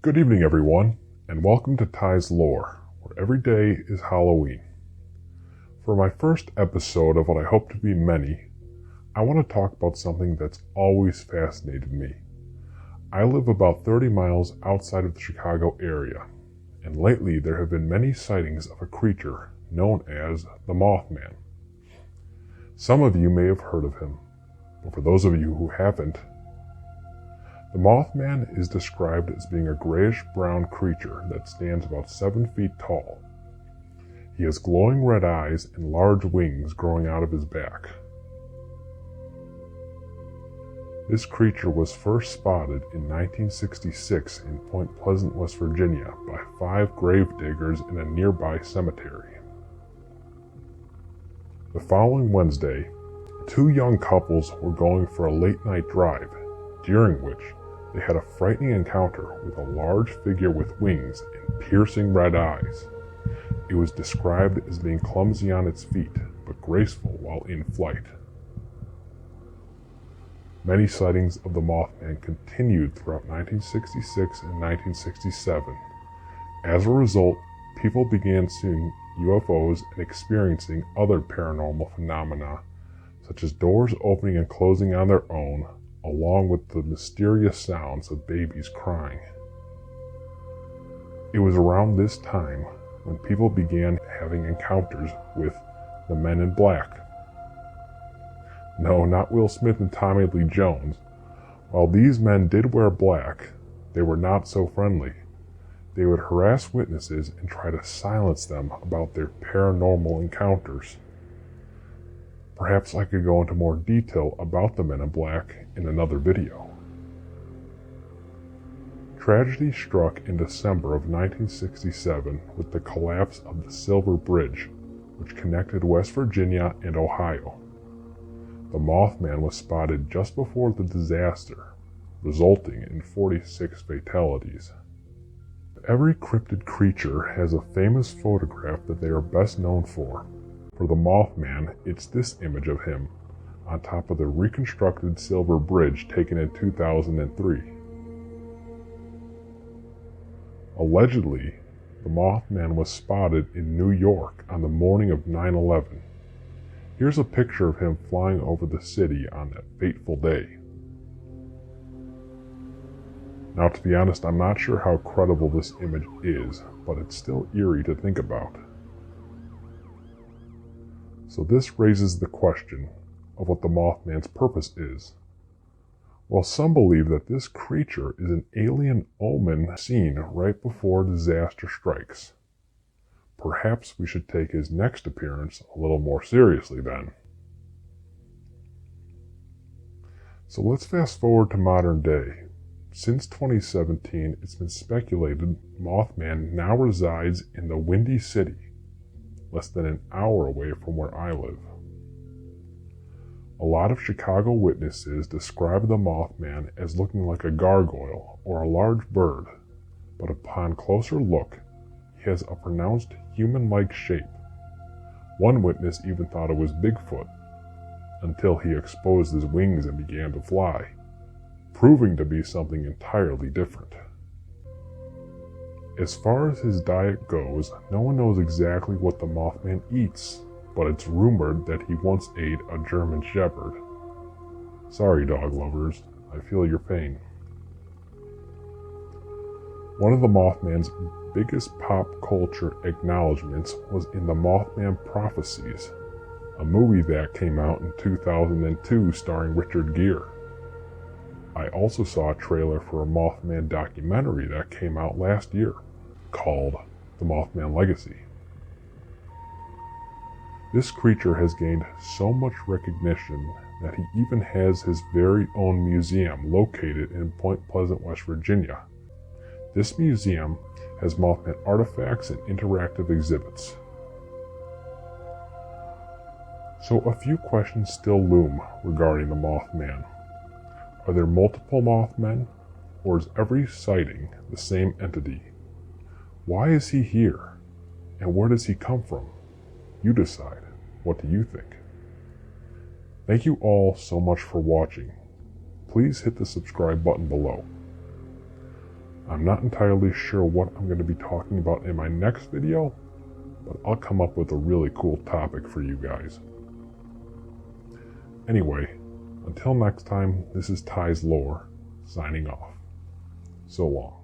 Good evening, everyone, and welcome to Ty's Lore, where every day is Halloween. For my first episode of what I hope to be many, I want to talk about something that's always fascinated me. I live about 30 miles outside of the Chicago area, and lately there have been many sightings of a creature known as the Mothman. Some of you may have heard of him, but for those of you who haven't, the Mothman is described as being a grayish-brown creature that stands about 7 feet tall. He has glowing red eyes and large wings growing out of his back. This creature was first spotted in 1966 in Point Pleasant, West Virginia by 5 grave diggers in a nearby cemetery. The following Wednesday, 2 young couples were going for a late-night drive, during which they had a frightening encounter with a large figure with wings and piercing red eyes. It was described as being clumsy on its feet, but graceful while in flight. Many sightings of the Mothman continued throughout 1966 and 1967. As a result, people began seeing UFOs and experiencing other paranormal phenomena, such as doors opening and closing on their own, along with the mysterious sounds of babies crying. It was around this time when people began having encounters with the Men in Black. No, not Will Smith and Tommy Lee Jones. While these men did wear black, they were not so friendly. They would harass witnesses and try to silence them about their paranormal encounters. Perhaps I could go into more detail about the Men in Black in another video. Tragedy struck in December of 1967 with the collapse of the Silver Bridge, which connected West Virginia and Ohio. The Mothman was spotted just before the disaster, resulting in 46 fatalities. Every cryptid creature has a famous photograph that they are best known for. For the Mothman, it's this image of him, on top of the reconstructed Silver Bridge taken in 2003. Allegedly, the Mothman was spotted in New York on the morning of 9/11. Here's a picture of him flying over the city on that fateful day. Now, to be honest, I'm not sure how credible this image is, but it's still eerie to think about. So this raises the question of what the Mothman's purpose is. Well, some believe that this creature is an alien omen seen right before disaster strikes. Perhaps we should take his next appearance a little more seriously then. So let's fast forward to modern day. Since 2017, it's been speculated Mothman now resides in the Windy City, less than an hour away from where I live. A lot of Chicago witnesses describe the Mothman as looking like a gargoyle or a large bird, but upon closer look, he has a pronounced human-like shape. One witness even thought it was Bigfoot, until he exposed his wings and began to fly, proving to be something entirely different. As far as his diet goes, no one knows exactly what the Mothman eats, but it's rumored that he once ate a German Shepherd. Sorry, dog lovers, I feel your pain. One of the Mothman's biggest pop culture acknowledgments was in the Mothman Prophecies, a movie that came out in 2002 starring Richard Gere. I also saw a trailer for a Mothman documentary that came out last year, called The Mothman Legacy. This creature has gained so much recognition that he even has his very own museum located in Point Pleasant, West Virginia. This museum has Mothman artifacts and interactive exhibits. So a few questions still loom regarding the Mothman. Are there multiple Mothmen, or is every sighting the same entity? Why is he here, and where does he come from? You decide. What do you think? Thank you all so much for watching. Please hit the subscribe button below. I'm not entirely sure what I'm going to be talking about in my next video, but I'll come up with a really cool topic for you guys. Anyway, until next time, this is Ty's Lore, signing off. So long.